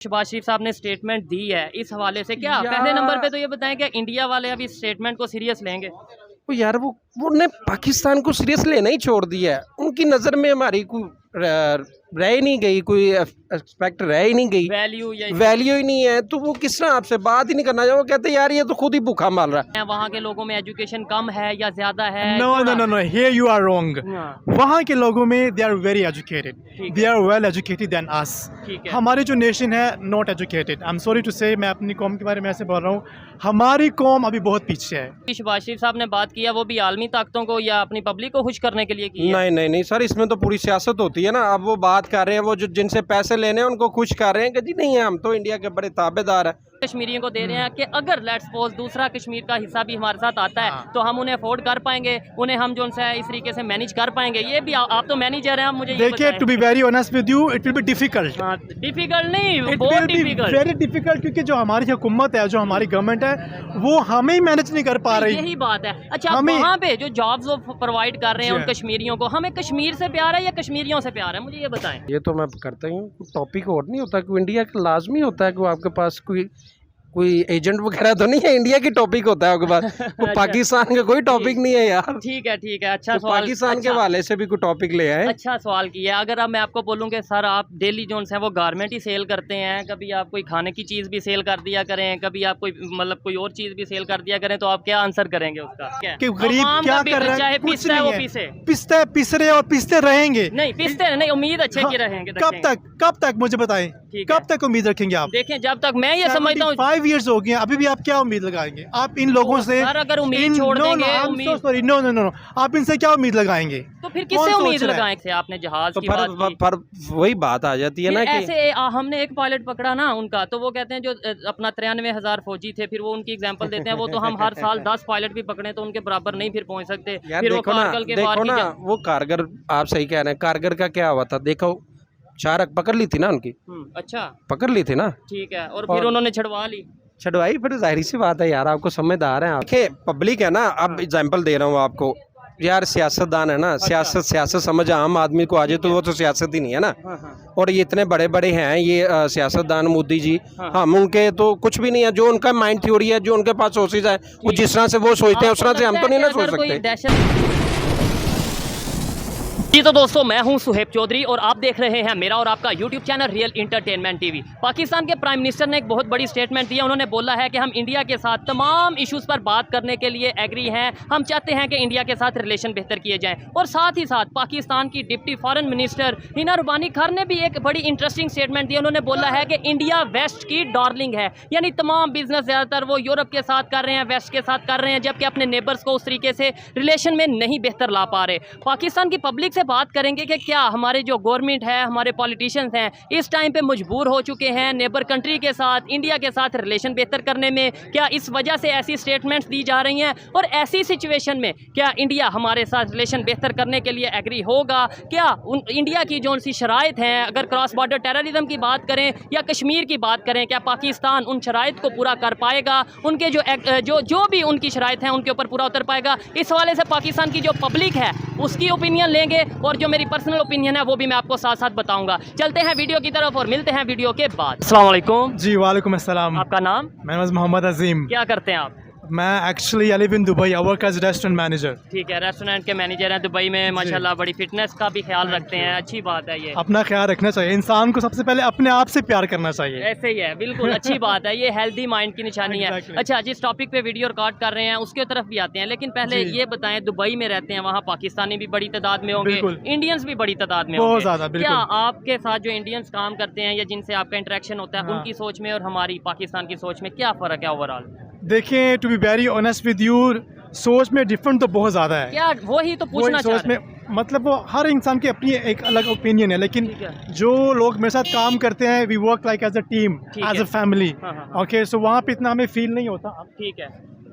शहबाज शरीफ साहब ने स्टेटमेंट दी है, इस हवाले से क्या पहले नंबर पे तो ये बताएं कि इंडिया वाले अभी स्टेटमेंट को सीरियस लेंगे? वो यार वो पाकिस्तान को सीरियस लेना ही छोड़ दिया है। उनकी नज़र में हमारी कोई रह ही नहीं गई, कोई एक्सपेक्ट रह ही नहीं गई, वैल्यू ही नहीं है। तो वो किस तरह आपसे बात ही नहीं करना चाहिए। वो कहते यार ये तो खुद ही भूखा मार रहा है। वहाँ के लोगों में एजुकेशन कम है या ज्यादा है? No no no no, here you are wrong. वहाँ के लोगों में they are very educated, they are well educated then us. हमारी जो नेशन है not educated. I am sorry to say, मैं अपनी कौम के बारे में ऐसे बोल रहा हूँ, हमारी कौम अभी बहुत पीछे है। शहबाज शरीफ साहब ने बात किया, वो भी आलमी ताकतों को या अपनी पब्लिक को खुश करने के लिए की? नहीं सर, इसमें तो पूरी सियासत होती है ना। अब वो बात कर रहे हैं, वो जो जिनसे पैसे लेने हैं उनको खुश कर रहे हैं कि जी नहीं है, हम तो इंडिया के बड़े ताबेदार हैं। कश्मीरियों को दे रहे हैं कि अगर लेट्स सपोज दूसरा कश्मीर का हिस्सा भी हमारे साथ आता है तो हम उन्हें अफोर्ड कर पाएंगे, उन्हें हम जो है इस तरीके से मैनेज कर पाएंगे। ये भी आप तो मैनेजर हैं, आप मुझे देखिए, to be very honest with you, it will be difficult. Difficult नहीं, बहुत डिफिकल्ट, वेरी डिफिकल्ट, क्योंकि जो हमारी हुकूमत है, जो हमारी गवर्नमेंट है, वो हमें ही मैनेज नहीं कर पा रही। यही बात है। अच्छा, वहाँ पे जो जॉब्स वो प्रोवाइड कर रहे हैं उन कश्मीरियों को, हमें कश्मीर से प्यार है या कश्मीरियों से प्यार है, मुझे ये बताएं। ये तो मैं करता ही हूँ। टॉपिक और नहीं होता कि इंडिया का लाजमी होता है कि आपके पास कोई एजेंट वगैरह तो नहीं है। इंडिया की टॉपिक होता है आपके पास। वो पाकिस्तान का कोई टॉपिक नहीं है यार। ठीक है अच्छा तो सवाल। पाकिस्तान के हवाले से भी कोई टॉपिक ले आए। अच्छा सवाल किया। अगर अब मैं आपको बोलूँ कि सर आप डेली जोन्स हैं वो गारमेंट ही सेल करते हैं, कभी आप कोई खाने की चीज़ भी सेल कर दिया करें, कभी आप कोई मतलब कोई और चीज़ भी सेल कर दिया करें, तो आप क्या आंसर करेंगे उसका? कि गरीब क्या कर रहा है? कुछ नहीं है, पिस रहे और पिसते रहेंगे। नहीं पिसते नहीं, उम्मीद अच्छे की रहेंगे। कब तक मुझे बताएं, कब तक उम्मीद रखेंगे आप? देखें, जब तक मैं ये समझता हूँ 5 years हो गए, अभी भी आप क्या उम्मीद लगाएंगे? आप इन लोगों से अगर उम्मीद छोड़ देंगे, नो, आप इनसे क्या उम्मीद लगाएंगे? तो फिर किससे उम्मीद लगाएंगे? आपने जहाज की बात की, पर वही बात आ जाती है ना कि ऐसे हमने एक पायलट पकड़ा ना उनका, तो वो कहते हैं जो अपना 93,000 फौजी थे, फिर वो उनकी एग्जांपल देते हैं, वो तो हम हर साल 10 पायलट भी पकड़े तो उनके बराबर नहीं फिर पहुंच सकते। फिर वो कारगिल के देखो ना, वो कारगिल, आप सही कह रहे हैं। कारगिल का क्या हुआ था? देखो, शारक पकड़ ली थी ना उनकी। अच्छा, पकड़ ली थी ना। ठीक है, और फिर उन्होंने छुड़वाई। फिर जाहिर सी बात है यार, आपको समझदार हैं आप। देखिए, पब्लिक है ना। अब एग्जांपल दे रहा हूँ आपको यार, सियासतदान है ना। सियासत समझ आम आदमी को आ जाए तो वो तो सियासत ही नहीं है ना। और ये इतने बड़े बड़े हैं ये सियासतदान, मोदी जी, हम उनके तो कुछ भी नहीं है। जो उनका माइंड थ्योरी है, जो उनके पास सोर्सेज है, वो जिस तरह से वो सोचते हैं उस तरह से हम तो नहीं ना सोच सकते। जी तो दोस्तों, मैं हूं सुहेब चौधरी और आप देख रहे हैं मेरा और आपका YouTube channel real entertainment TV. Pakistan के प्राइम मिनिस्टर ने एक बहुत बड़ी स्टेटमेंट दी है। उन्होंने बोला है कि हम इंडिया के साथ तमाम इश्यूज़ पर बात करने के लिए एग्री हैं। हम चाहते हैं कि इंडिया के साथ रिलेशन बेहतर किए जाएं। और साथ ही साथ पाकिस्तान की deputy foreign minister Hina Rabbani Khan ने भी एक बड़ी इंटरेस्टिंग स्टेटमेंट दी। उन्होंने बोला है कि इंडिया वेस्ट की डार्लिंग है, यानी तमाम बिजनेस ज़्यादातर वो यूरोप के साथ कर रहे हैं, वेस्ट के साथ कर रहे हैं, जबकि अपने नेबर्स को उस तरीके से रिलेशन में नहीं बेहतर ला पा रहे। पाकिस्तान की पब्लिक से बात करेंगे कि क्या हमारे जो गवर्नमेंट है, हमारे पॉलिटिशियंस हैं, इस टाइम पे मजबूर हो चुके हैं नेबर कंट्री के साथ, इंडिया के साथ रिलेशन बेहतर करने में। क्या इस वजह से ऐसी स्टेटमेंट्स दी जा रही हैं? और ऐसी सिचुएशन में क्या इंडिया हमारे साथ रिलेशन बेहतर करने के लिए एग्री होगा? क्या इंडिया की जो सी शराइत हैं, अगर क्रॉस बॉर्डर टेररिज्म की बात करें या कश्मीर की बात करें, क्या पाकिस्तान उन शराइत को पूरा कर पाएगा? उनके जो भी उनकी शराइत हैं उनके ऊपर पूरा उतर पाएगा? इस हवाले से पाकिस्तान की जो पब्लिक है उसकी ओपिनियन लेंगे और जो मेरी पर्सनल ओपिनियन है वो भी मैं आपको साथ साथ बताऊंगा। चलते हैं वीडियो की तरफ और मिलते हैं वीडियो के बाद। अस्सलाम वालेकुम। जी वालेकुम अस्सलाम। आपका नाम? मेरा नाम मोहम्मद अजीम। क्या करते हैं आप? मैं actually I live in Dubai, I work as restaurant manager. ठीक है, रेस्टोरेंट के मैनेजर हैं दुबई में, माशाल्लाह बड़ी फिटनेस का भी ख्याल रखते हैं, अच्छी बात है ये। अपना ख्याल रखना चाहिए, इंसान को सबसे पहले अपने आप से प्यार करना चाहिए। ऐसे ही है, बिल्कुल अच्छी बात है, ये हेल्दी माइंड की निशानी है। अच्छा, जिस टॉपिक पे वीडियो रिकॉर्ड कर रहे हैं उसके तरफ भी आते हैं, लेकिन पहले ये बताएं, दुबई में रहते हैं, वहाँ पाकिस्तानी भी बड़ी तादाद में होंगे, इंडियंस भी बड़ी तादाद में बहुत ज्यादा। क्या आपके साथ जो इंडियंस काम करते हैं या जिनसे आपका इंटरेक्शन होता है, उनकी सोच में और हमारी पाकिस्तान की सोच में क्या फ़र्क है ओवरऑल? देखिए, to be very honest with you, सोच में डिफरेंट तो बहुत ज़्यादा है। क्या वही तो पूछना सोच में मतलब वो हर इंसान की अपनी एक अलग ओपिनियन है, लेकिन जो लोग मेरे साथ काम करते हैं, we work like as a team, as a family. Okay, so वहाँ पे इतना हमें फील नहीं होता। ठीक है,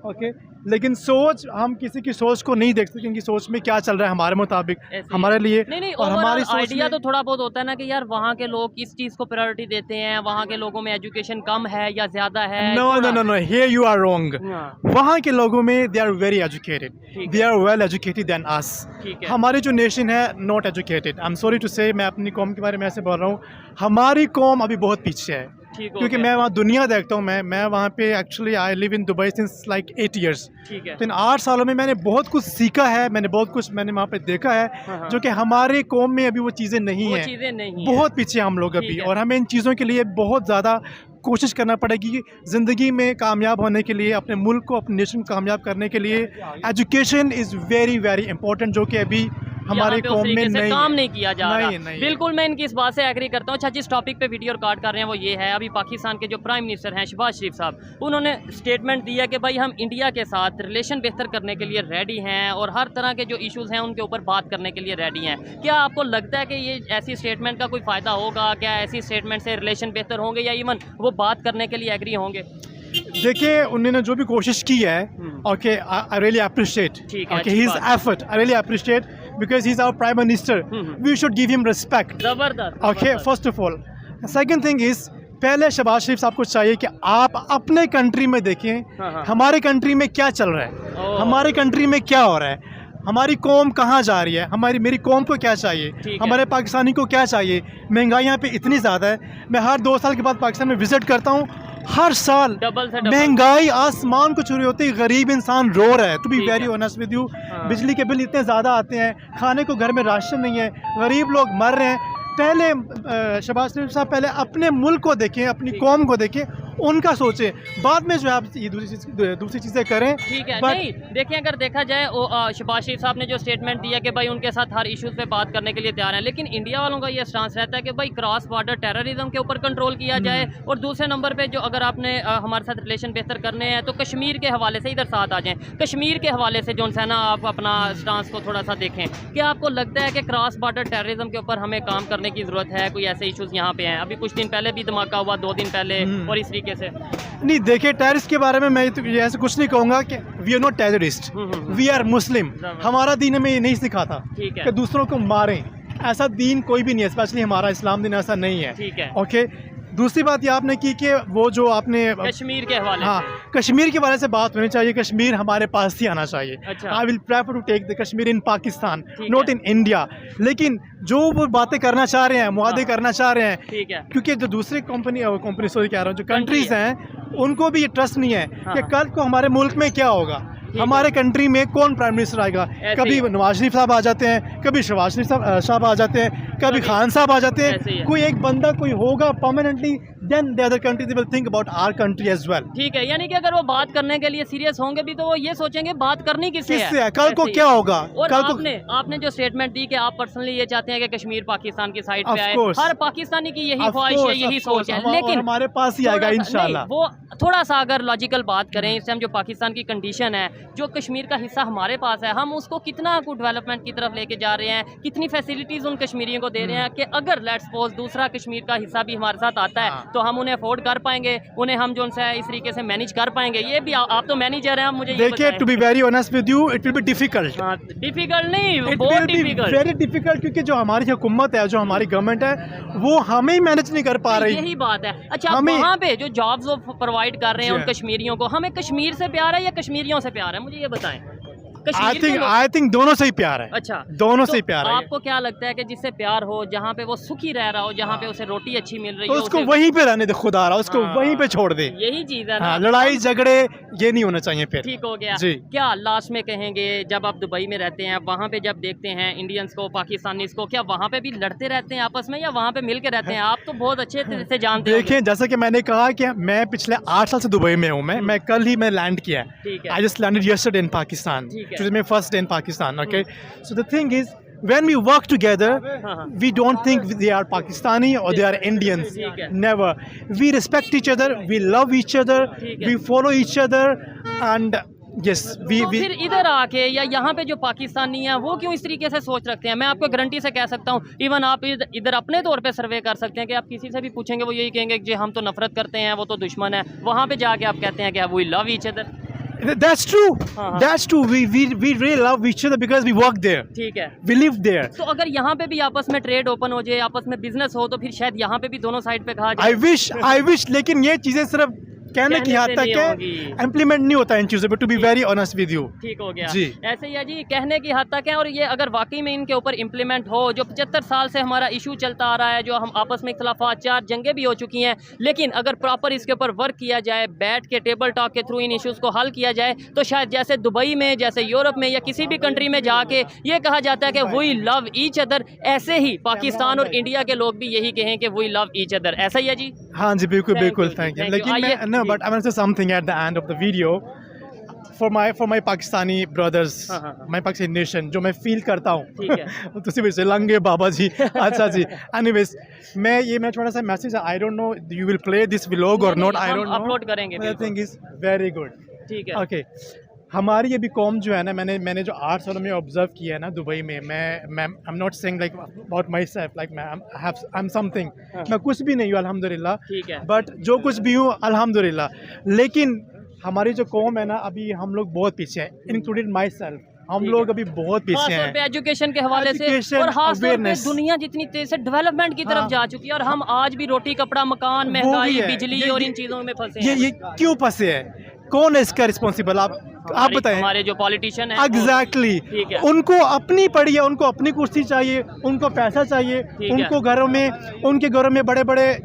ओके, लेकिन सोच, हम किसी की सोच को नहीं देख सकते, उनकी सोच में क्या चल रहा है हमारे मुताबिक हमारे लिए। नहीं, और हमारी आइडिया तो थोड़ा बहुत होता है ना कि यार वहाँ के लोग किस चीज़ को प्रायोरिटी देते हैं, वहाँ के लोगों में एजुकेशन कम है या ज्यादा है। No no no no, here you are wrong. वहाँ के लोगों में they are very educated, they are well educated then us. हमारी जो नेशन है not educated. I am sorry to say, मैं अपनी कौम के बारे में ऐसे बोल रहा हूँ, हमारी कौम अभी बहुत पीछे है। ठीक हो क्योंकि गया। मैं वहाँ दुनिया देखता हूँ। मैं वहाँ पे actually I live in Dubai since like 8 years। ठीक है। तो इन 8 सालों में मैंने बहुत कुछ सीखा है, मैंने बहुत कुछ मैंने वहाँ पे देखा हाँ, है हाँ। जो कि हमारे कौम में अभी वो चीज़ें नहीं वो हैं। चीज़ें नहीं हैं। बहुत पीछे हम लोग अभी, ठीक है। और हमें इन चीज़ों के लिए बहुत ज़्यादा कोशिश करना पड़ेगी। ज़िंदगी में कामयाब होने के लिए, अपने मुल्क को, अपने नेशन को कामयाब करने के लिए education is very very important, जो कि अभी हमारे यहाँ पे उस कौम में तरीके से नहीं काम है। नहीं किया जा रहा। नहीं। बिल्कुल मैं इनकी इस बात से एग्री करता हूँ। अच्छा, जिस टॉपिक पे वीडियो रिकॉर्ड कर रहे हैं वो ये है, अभी पाकिस्तान के जो प्राइम मिनिस्टर हैं शहबाज शरीफ साहब, उन्होंने स्टेटमेंट दिया कि भाई हम इंडिया के साथ रिलेशन बेहतर करने के लिए रेडी हैं और हर तरह के जो इश्यूज़ हैं उनके ऊपर बात करने के लिए रेडी हैं। क्या आपको लगता है कि ये ऐसी स्टेटमेंट का कोई फ़ायदा होगा? क्या ऐसी स्टेटमेंट से रिलेशन बेहतर होंगे या इवन वो बात करने के लिए एग्री होंगे? देखिए, उन्होंने जो भी कोशिश की है, ओके, आई रियली अप्रिशिएट, ठीक है, ओके, अच्छी हिज बात है। Effort I really appreciate, because he is our prime minister, we should give him respect. ज़बरदस्त। Okay, first of all. Second thing is, पहले शहबाज शरीफ साहब को चाहिए कि आप अपने कंट्री में देखें, हाँ। हमारे कंट्री में क्या चल रहा है, ओह। हमारे कंट्री में क्या हो रहा है, हमारी कौम कहाँ जा रही है, मेरी कौम को क्या चाहिए, ठीक है। हमारे पाकिस्तानी को क्या चाहिए। महंगाई यहाँ पे इतनी ज़्यादा है, मैं हर 2 साल के बाद पाकिस्तान में विज़िट करता हूँ, हर साल डबल से डबल। महंगाई आसमान को छू रही होती है, गरीब इंसान रो रहा है। टू बी ठीक वेरी है। ऑनेस्ट विद यू, हाँ। बिजली के बिल इतने ज़्यादा आते हैं, खाने को घर में राशन नहीं है, गरीब लोग मर रहे हैं। पहले शहबाज शरीफ साहब पहले अपने मुल्क को देखें, अपनी कौम को देखें, उनका सोचें, बाद में जो है आप ये दूसरी चीज़ें करें। ठीक है। But- नहीं, देखिए अगर देखा जाए शहबाज शरीफ साहब ने जो स्टेटमेंट दिया कि भाई उनके साथ हर इश्यूज पे बात करने के लिए तैयार हैं, लेकिन इंडिया वालों का ये स्टांस रहता है कि भाई क्रॉस बॉर्डर टेररिज्म के ऊपर कंट्रोल किया जाए, और दूसरे नंबर पे जो अगर आपने हमारे साथ रिलेशन बेहतर करने हैं तो कश्मीर के हवाले से इधर साथ आ जाएं। कश्मीर के हवाले से जो है ना, आप अपना स्टांस को थोड़ा सा देखें। क्या आपको लगता है कि क्रॉस बॉर्डर टेररिज्म के ऊपर हमें काम करने की ज़रूरत है? कोई ऐसे इश्यूज यहाँ पे हैं? अभी कुछ दिन पहले भी धमाका हुआ, 2 दिन पहले, और इस तरीके से। नहीं, देखिए, टेररिस्ट के बारे में मैं तो ये ऐसे कुछ नहीं कहूँगा कि we are not terrorist, we are Muslim. हमारा दीन हमें ये नहीं सिखाता ठीक है। कि दूसरों को मारें, ऐसा दीन कोई भी नहीं है, स्पेशली हमारा इस्लाम दीन ऐसा नहीं है। ठीक है। ओके, दूसरी बात ये आपने की कि वो जो आपने कश्मीर के हवाले हाँ, से। कश्मीर के बारे से बात होनी चाहिए। कश्मीर हमारे पास ही आना चाहिए। अच्छा। I will prefer to take the Kashmir in Pakistan, ठीक नॉट है। In India. लेकिन जो वो बातें करना चाह रहे हैं, मुआदे हाँ। करना चाह रहे हैं, ठीक है। क्योंकि जो दूसरे कंपनी सॉरी कह रहा हूँ, जो Country कंट्रीज हैं, उनको भी ये ट्रस्ट नहीं है हाँ। कि कल को हमारे मुल्क में क्या होगा, है। हमारे कंट्री में कौन प्राइम मिनिस्टर आएगा। ऐसे कभी ही है। नवाज शरीफ साहब आ जाते हैं, कभी शहबाज शरीफ साहब आ जाते हैं, कभी खान साहब आ जाते ऐसे ही हैं। है। कोई एक बंदा कोई होगा permanently, then the other country will think about our country as well. ठीक है, यानी कि अगर वो बात करने के लिए सीरियस होंगे भी तो वो ये सोचेंगे बात करनी किससे किससे है, कल को ऐसे ही क्या है। होगा, और कल को आपने जो स्टेटमेंट दी कि आप पर्सनली ये चाहते हैं कि कश्मीर पाकिस्तान की साइड Of पे आए, course. हर पाकिस्तानी की यही Of ख्वाहिश है, course, यही of सोच course, है, और लेकिन हमारे पास ही आएगा थोड़ा सा- इंशाल्लाह। नहीं, वो थोड़ा सा अगर लॉजिकल बात करें, इस टाइम जो पाकिस्तान की कंडीशन है, जो कश्मीर का हिस्सा हमारे पास है, हम उसको कितना कुछ डेवलपमेंट की तरफ लेके जा रहे हैं, कितनी फैसिलिटीज उन कश्मीरियों को दे रहे हैं कि अगर लेट्स सपोज दूसरा कश्मीर का हिस्सा भी हमारे साथ आता है तो हम उन्हें अफोर्ड कर पाएंगे, उन्हें हम जो है इस तरीके से मैनेज कर पाएंगे। ये भी आप तो मैनेजर हैं, आप मुझे ये देखिए, to be very honest with you, it will be difficult. Difficult नहीं, इट बहुत will be difficult. Very difficult, क्योंकि जो हमारी हुकूमत है, जो हमारी गवर्नमेंट है, वो हमें ही मैनेज नहीं कर पा रही। यही बात है। अच्छा, हमें- वहाँ पे जो जॉब्स वो प्रोवाइड कर रहे हैं जी। उन कश्मीरियों को, हमें कश्मीर से प्यार है या कश्मीरियों से प्यार है? मुझे ये बताएं। कश्मीर के लोग- आई थिंक दोनों से ही प्यार है। अच्छा, दोनों तो से ही प्यार है। आपको क्या लगता है कि जिससे प्यार हो, जहाँ पे वो सुखी रह रहा हो, जहाँ पे उसे रोटी अच्छी मिल रही तो हो, उसको उसे- वहीं पे रहने दे, खुदा रहा उसको हाँ। वहीं पे छोड़ दे। यही चीज है ना। हाँ, लड़ाई झगड़े ये नहीं होना चाहिए फिर। ठीक हो गया। जी। क्या लास्ट में कहेंगे, जब आप दुबई में रहते हैं, वहाँ पे जब देखते हैं इंडियंस को, पाकिस्तानीज को, क्या वहाँ पे भी लड़ते रहते हैं आपस में या वहाँ पे मिल के रहते हैं? आप तो बहुत अच्छे तरह से जानते हैं। देखिए, जैसा कि मैंने कहा कि मैं पिछले 8 साल से दुबई में हूँ। मैं कल ही मैं लैंड किया है। ठीक है। आई जस्ट लैंडेड यस्टरडे इन पाकिस्तान, ठीक है। which is my first day in Pakistan. Okay, so the thing is, when we work together, हाँ। we don't think they are Pakistani or they are Indians. ठीक है। Never. We respect each other. We love each other. ठीक है। We follow each other, and yes, we तो फिर इधर आके या यहाँ पे जो पाकिस्तानी हैं वो क्यों इस तरीके से सोच रखते हैं? मैं आपको गारंटी से कह सकता हूँ, इवन आप इधर अपने तौर पे सर्वे कर सकते हैं कि आप किसी से भी पूछेंगे वो यही कहेंगे कि हम तो नफरत करते हैं, वो तो दुश्मन है। वहाँ पे जाके आप कहते हैं कि we love each other. that's true. हाँ। That's true. We really love each other because we work there. ठीक है। We live there. तो अगर यहाँ पे भी आपस में ट्रेड ओपन हो जाए, आपस में बिजनेस हो, तो फिर शायद यहाँ पे भी दोनों साइड पे कहा जाए। I wish, लेकिन ये चीज़ें सिर्फ कहने की हद तक इम्प्लीमेंट नहीं होता इन चीज़ों पे, to be very honest with you. ठीक हो गया जी। ऐसे ही है जी, कहने की हद तक है। और ये अगर वाकई में इनके ऊपर इम्प्लीमेंट हो, जो 75 साल से हमारा इशू चलता आ रहा है, जो हम आपस में इख्तलाफात, 4 जंगें भी हो चुकी हैं, लेकिन अगर प्रॉपर इसके ऊपर वर्क किया जाए, बैठ के टेबल टॉक के थ्रू इन इश्यूज़ को हल किया जाए, तो शायद जैसे दुबई में, जैसे यूरोप में या किसी भी कंट्री में जाके ये कहा जाता है कि वी लव ईच अदर, ऐसे ही पाकिस्तान और इंडिया के लोग भी यही कहें कि वी लव ईच अदर। ऐसा ही है जी? हाँ जी, बिल्कुल Thank बिल्कुल, you जी, थैंक यू। thank you। लेकिन आइए- नो, जी। But I want to say something at the end of the video for my Pakistani brothers, हाँ, हाँ, हाँ। माय पाकिस्तानी नेशन, जो मैं फील करता हूँ। ठीक है। तुसी भी से लंगे बाबा जी। अच्छा जी, एनीवेज मैं थोड़ा सा message, I don't know you will play this vlog और not, I don't know. Upload करेंगे I think is very good. ठीक है। ओके, हमारी अभी कौम जो है ना, मैंने जो 8 सालों में ऑब्जर्व किया है ना दुबई में, मैं I am not saying like about my self, like I am something, मैं कुछ भी नहीं हूँ अल्हम्दुलिल्लाह, ठीक है। बट जो कुछ भी हूँ अल्हम्दुलिल्लाह। लेकिन हमारी जो कौम है ना, अभी हम लोग बहुत पीछे हैं, इंक्लूडेड माई सेल्फ, हम ठीक लोग है। अभी बहुत पीछे खासतौर पे हैं एजुकेशन के हवाले से, Education, और खास तौर पे awareness। दुनिया जितनी तेज से डेवलपमेंट की तरफ हाँ। जा चुकी है, और हम आज भी रोटी कपड़ा मकान, वो भी महंगाई, है। बिजली ये- और इन ये- चीजों में फंसे हैं। ये क्यों फंसे हैं? कौन है इसका रिस्पॉन्सिबल? आप बताएं। हमारे जो पॉलिटिशियन है एग्जैक्टली, ठीक है। उनको अपनी पड़ी है, उनको अपनी कुर्सी चाहिए, उनको पैसा चाहिए, ठीक है। उनको घरों में, उनके घरों में बड़े बड़े,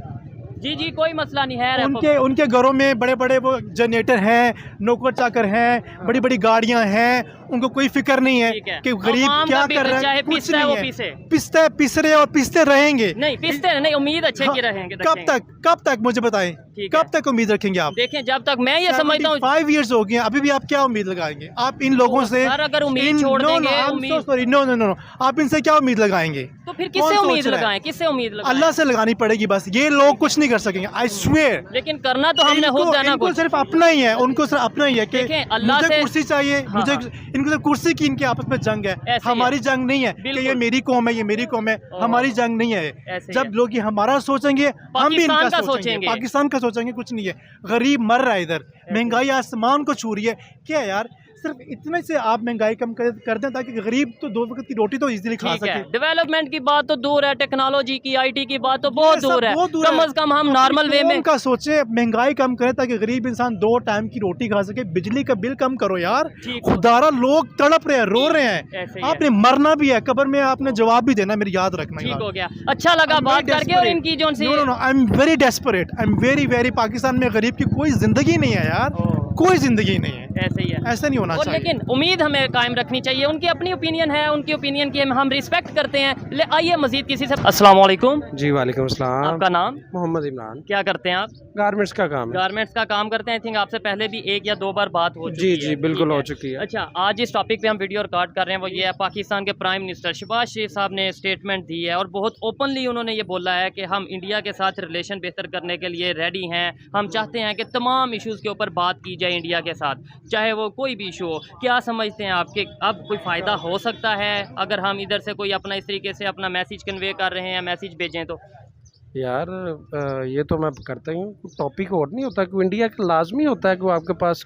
जी जी, कोई मसला नहीं है। उनके घरों में बड़े बड़े वो जनरेटर हैं, नौकर चाकर हैं, बड़ी बड़ी गाड़ियां हैं, उनको कोई फिक्र नहीं है ठीक है। कि गरीब अवाम क्या का भी कर रहा चाहे है, कुछ पिसता है नहीं वो है। पिसे। पिस रहे और पिसते रहेंगे। नहीं पिसते नहीं, उम्मीद अच्छे हाँ, की रहेंगे। कब तक मुझे बताएं, ठीक है। कब तक उम्मीद रखेंगे आप? देखें, जब तक मैं ये समझता हूँ 5 इयर्स हो गए हैं, अभी भी आप क्या उम्मीद लगाएंगे? आप इन लोगों से सर, अगर उम्मीद छोड़ देंगे, सॉरी, नो नो नो, आप इनसे क्या उम्मीद लगाएंगे? तो फिर कौन किससे सोच उम्मीद रहा है? लगाएं? किससे उम्मीद लगाएं? अल्लाह से लगानी पड़ेगी बस। ये लोग कुछ नहीं कर सकेंगे, आई स्वेयर। लेकिन करना तो हमने खुद है ना इनको कुछ। सिर्फ अपना ही है, उनको सिर्फ अपना ही है कि देखें, अल्लाह मुझे से- कुर्सी चाहिए, हाँ, मुझे हाँ। इनको सिर्फ कुर्सी की, इनके आपस में जंग है। ऐसे ही हमारी है। जंग नहीं है कि बिल्कुल। ये मेरी कौम है, ये मेरी कौम है, हमारी जंग नहीं है। ऐसे ही जब है। लोग ये हमारा सोचेंगे, हम भी पाकिस्तान इनका का सोचेंगे। सोचेंगे। पाकिस्तान का सोचेंगे, कुछ नहीं है। गरीब मर रहा है इधर, महंगाई आसमान को छू रही है। क्या है यार, सिर्फ इतने से आप महंगाई कम कर दें ताकि गरीब तो 2 वक्त की रोटी तो इजीली खा ठीक है। सके। डेवलपमेंट की बात तो दूर है, टेक्नोलॉजी की, आईटी की बात तो बहुत ये सब दूर है। बहुत दूर कम है। अज कम हम नॉर्मल वे में का सोचे, महंगाई कम करें ताकि गरीब इंसान 2 टाइम की रोटी खा सके। बिजली का बिल कम करो यार। ठीक हो। खुदारा लोग तड़प रहे हैं, रो रहे ऐसे हैं। ही है। आपने मरना भी है, कब्र में आपने जवाब भी देना, मेरी याद रखना ठीक यार। हो गया। अच्छा लगा बात करके। और इनकी जो see no, I am very desperate, I am very Pakistan में गरीब की कोई जिंदगी नहीं है यार, कोई जिंदगी नहीं है। ऐसे ही है। ऐसा नहीं होना और चाहिए। लेकिन उम्मीद हमें कायम रखनी चाहिए। उनकी अपनी ओपिनियन है, उनकी ओपिनियन की हम रिस्पेक्ट करते हैं। आइए मजीद किसी से। अस्सलाम वालेकुम। जी वालेकुम अस्सलाम। आपका नाम? मोहम्मद इमरान। क्या करते हैं आप? गारमेंट्स का काम है। गारमेंट्स का काम करते हैं। आई थिंक आपसे पहले भी 1 या 2 बार बात हो चुकी जी है। जी बिल्कुल ठीक हो है। चुकी है। अच्छा, आज जिस टॉपिक पे हम वीडियो रिकॉर्ड कर रहे हैं वो ये है, पाकिस्तान के प्राइम मिनिस्टर शहबाज शरीफ साहब ने स्टेटमेंट दी है और बहुत ओपनली उन्होंने ये बोला है कि हम इंडिया के साथ रिलेशन बेहतर करने के लिए रेडी हैं। हम चाहते हैं कि तमाम इश्यूज़ के ऊपर बात की जाए इंडिया के साथ, चाहे वो कोई भी इशू हो। क्या समझते हैं आप कि अब कोई फ़ायदा हो सकता है अगर हम इधर से कोई अपना इस तरीके से अपना मैसेज कन्वे कर रहे हैं, मैसेज भेजें तो? यार ये तो मैं करता ही हूँ। टॉपिक और नहीं होता कि इंडिया का लाजमी होता है कि वो आपके पास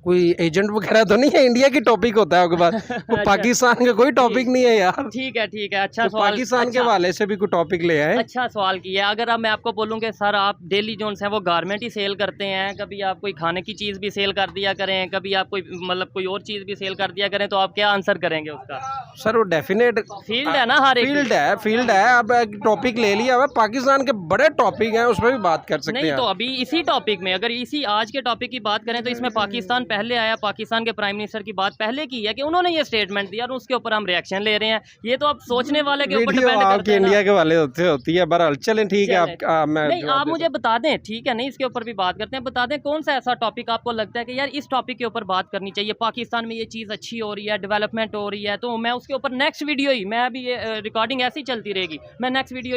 कोई एजेंट वगैरह तो नहीं है, इंडिया की टॉपिक होता है आपके पास। वो पाकिस्तान का कोई टॉपिक नहीं है यार। ठीक है ठीक है। अच्छा तो सवाल। पाकिस्तान के हवाले से भी कोई टॉपिक ले आए। अच्छा सवाल किया। अगर अब मैं आपको बोलूँ कि सर आप डेली जोन्स हैं वो गारमेंट ही सेल करते हैं, कभी आप कोई खाने की चीज़ भी सेल कर दिया करें, कभी आप कोई मतलब कोई और चीज़ भी सेल कर दिया करें, तो आप क्या आंसर करेंगे उसका? सर वो डेफिनेट फील्ड है ना, हर एक फील्ड है। अब टॉपिक ले लिया हुआ, पाकिस्तान के बड़े टॉपिक हैं, उस पर भी बात कर सकते नहीं। हैं। तो अभी इसी टॉपिक में, अगर इसी आज के टॉपिक की बात करें तो इसमें पाकिस्तान पहले आया। पाकिस्तान के प्राइम मिनिस्टर की बात पहले की है कि उन्होंने ये स्टेटमेंट दिया और उसके ऊपर हम रिएक्शन ले रहे हैं। ये तो आप सोचने वाले के ऊपर वीडियो डिपेंड करता आपके है ना। इंडिया के वाले होती है। बहरहाल चलें, ठीक है। आप मैं नहीं, जवाब आप देता मुझे बता दें, ठीक है, नहीं इसके ऊपर भी बात करते हैं। बता दें कौन सा ऐसा टॉपिक आपको लगता है कि यार इस टॉपिक के ऊपर बात करनी चाहिए, पाकिस्तान में ये चीज़ अच्छी हो रही है, डेवलपमेंट हो रही है, तो मैं उसके ऊपर नेक्स्ट वीडियो ही, मैं अभी ये रिकॉर्डिंग ऐसी चलती रहेगी, मैं नेक्स्ट वीडियो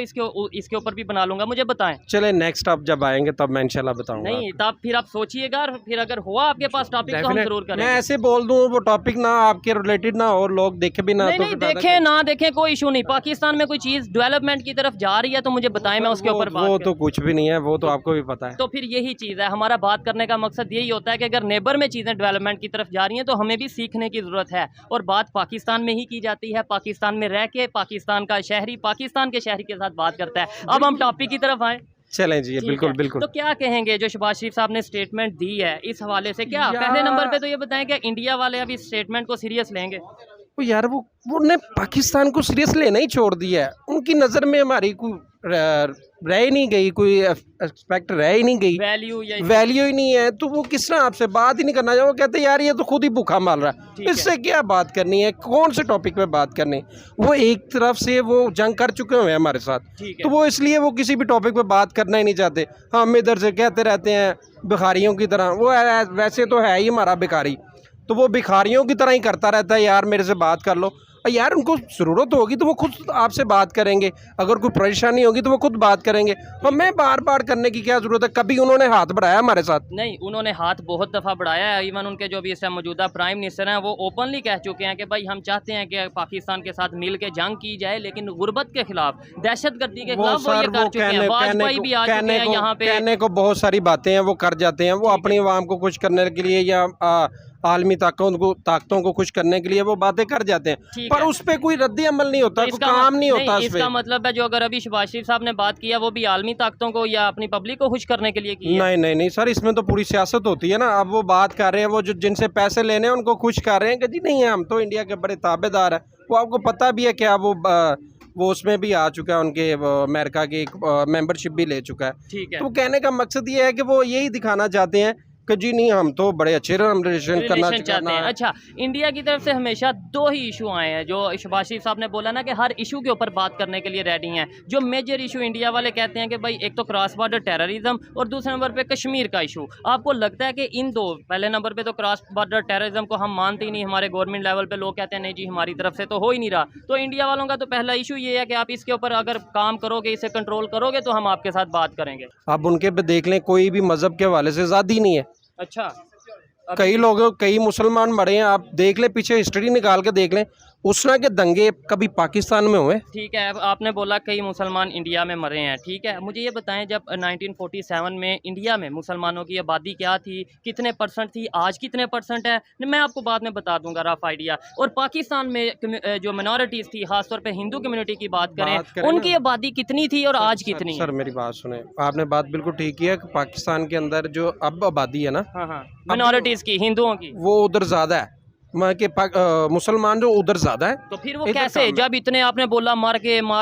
इसके ऊपर भी बना लूँगा। मुझे बताएं। चले नेक्स्ट आप जब आएंगे तब मैं इंशाल्लाह बताऊंगा। नहीं तब फिर आप सोचिएगा, और फिर अगर हुआ आपके पास टॉपिक तो हम Definite- जरूर मैं करेंगे। ऐसे बोल दूं वो टॉपिक ना आपके रिलेटेड ना और लोग देखे भी ना नहीं तो नहीं, फिर ज़्यादा देखें ना देखें कोई इशू नहीं। पाकिस्तान में कोई चीज़ डेवलपमेंट की तरफ जा रही है तो मुझे बताएं, मैं उसके ऊपर बात वो करूं। तो कुछ भी नहीं है, वो तो आपको भी पता है। तो फिर यही चीज़ है, हमारा बात करने का मकसद यही होता है कि अगर नेबर में चीज़ें डेवलपमेंट की तरफ जा रही हैं तो हमें भी सीखने की ज़रूरत है। और बात पाकिस्तान में ही की जाती है, पाकिस्तान में रह के पाकिस्तान का शहरी पाकिस्तान के शहरी के साथ बात करता है। अब हम टॉपिक की तरफ आएँ। चलें जी, ठीक बिल्कुल है। बिल्कुल। तो क्या कहेंगे जो शहबाज शरीफ साहब ने स्टेटमेंट दी है इस हवाले से, क्या पहले नंबर पे तो ये बताएं कि इंडिया वाले अभी स्टेटमेंट को सीरियस लेंगे? वो यार वो ने पाकिस्तान को सीरियस लेना ही छोड़ दिया है। उनकी नज़र में हमारी कोई रह ही नहीं गई, कोई एक्सपेक्ट रह ही नहीं गई, वैल्यू ही नहीं है। तो वो किस तरह आपसे बात ही नहीं करना चाहिए। वो कहते हैं यार ये तो खुद ही भूखा मार रहा है, इससे क्या बात करनी है, कौन से टॉपिक पे बात करनी है। वो एक तरफ से वो जंग कर चुके हुए हैं हमारे साथ, तो वो इसलिए वो किसी भी टॉपिक पे बात करना ही नहीं चाहते। हम इधर से कहते रहते हैं भिखारियों की तरह, वो वैसे तो है ही हमारा भिखारी, तो वो भिखारियों की तरह ही करता रहता है, यार मेरे से बात कर लो। यार उनको ज़रूरत होगी तो वो खुद आपसे बात करेंगे, अगर कोई परेशानी होगी तो वो खुद बात करेंगे। हमें बार बार करने की क्या ज़रूरत है? कभी उन्होंने हाथ बढ़ाया हमारे साथ? नहीं, उन्होंने हाथ बहुत दफ़ा बढ़ाया है। इवन उनके जो भी इस टाइम मौजूदा प्राइम मिनिस्टर हैं वो ओपनली कह चुके हैं कि भाई हम चाहते हैं कि पाकिस्तान के साथ मिल के जंग की जाए, लेकिन गुर्बत के खिलाफ, दहशतगर्दी के खिलाफ वो ये कर चुके हैं। वाजपेयी भी आ चुके हैं यहाँ पे। कहने को बहुत सारी बातें हैं, वो कर जाते हैं। वो अपनी आवाम को खुश करने के लिए या आलमी ताकतों को खुश करने के लिए वो बातें कर जाते हैं, पर उस पर कोई रद्दी अमल नहीं होता, कोई काम नहीं होता। इसका मतलब है जो अगर अभी शहबाज शरीफ साहब ने बात किया वो भी आलमी ताकतों को या अपनी पब्लिक को खुश करने के लिए की? नहीं सर, इसमें तो पूरी सियासत होती है ना। अब वो बात कर रहे हैं, वो जो जिनसे पैसे लेने हैं उनको खुश कर रहे हैं कि जी नहीं हम तो इंडिया के बड़े ताबेदार हैं। वो आपको पता भी है क्या, वो उसमें भी आ चुका है, उनके अमेरिका की मेंबरशिप भी ले चुका है। ठीक है। तो कहने का मकसद ये है कि वो यही दिखाना चाहते हैं कि जी नहीं हम तो बड़े अच्छे रिलेशन करना चाहते हैं। अच्छा, इंडिया की तरफ से हमेशा दो ही इशू आए हैं जो शहबाज शरीफ साहब ने बोला ना कि हर इशू के ऊपर बात करने के लिए रेडी हैं। जो मेजर इशू इंडिया वाले कहते हैं कि भाई एक तो क्रॉस बॉर्डर टेररिज्म और दूसरे नंबर पे कश्मीर का इशू। आपको लगता है कि इन दो, पहले नंबर पे तो क्रॉस बॉर्डर टेररिज्म को हम मानते ही नहीं, हमारे गवर्नमेंट लेवल पे लोग कहते हैं नहीं जी हमारी तरफ से तो हो ही नहीं रहा, तो इंडिया वालों का तो पहला इशू ये है कि आप इसके ऊपर अगर काम करोगे, इसे कंट्रोल करोगे तो हम आपके साथ बात करेंगे। आप उनके पे देख लें, कोई भी मजहब के हवाले से आज़ादी नहीं है। अच्छा, कई लोग, कई मुसलमान मरे हैं, आप देख लें पीछे हिस्ट्री निकाल के देख लें, उस तरह के दंगे कभी पाकिस्तान में हुए? ठीक है, अब आपने बोला कई मुसलमान इंडिया में मरे हैं, ठीक है, मुझे ये बताएं जब 1947 में इंडिया में मुसलमानों की आबादी क्या थी, कितने परसेंट थी, आज कितने परसेंट है, मैं आपको बाद में बता दूंगा रफ आइडिया। और पाकिस्तान में जो मिनॉरिटीज़ थी, खासतौर पे हिंदू कम्युनिटी की बात करें, उनकी आबादी कितनी थी और आज कितनी? सर मेरी बात सुने, आपने बात बिल्कुल ठीक की है कि पाकिस्तान के अंदर जो अब आबादी है ना, मिनॉरिटीज़ की, हिंदुओं की, वो उधर ज़्यादा है के मुसलमान जो उधर ज्यादा है। तो फिर वो कैसे, जब इतने आपने बोला मार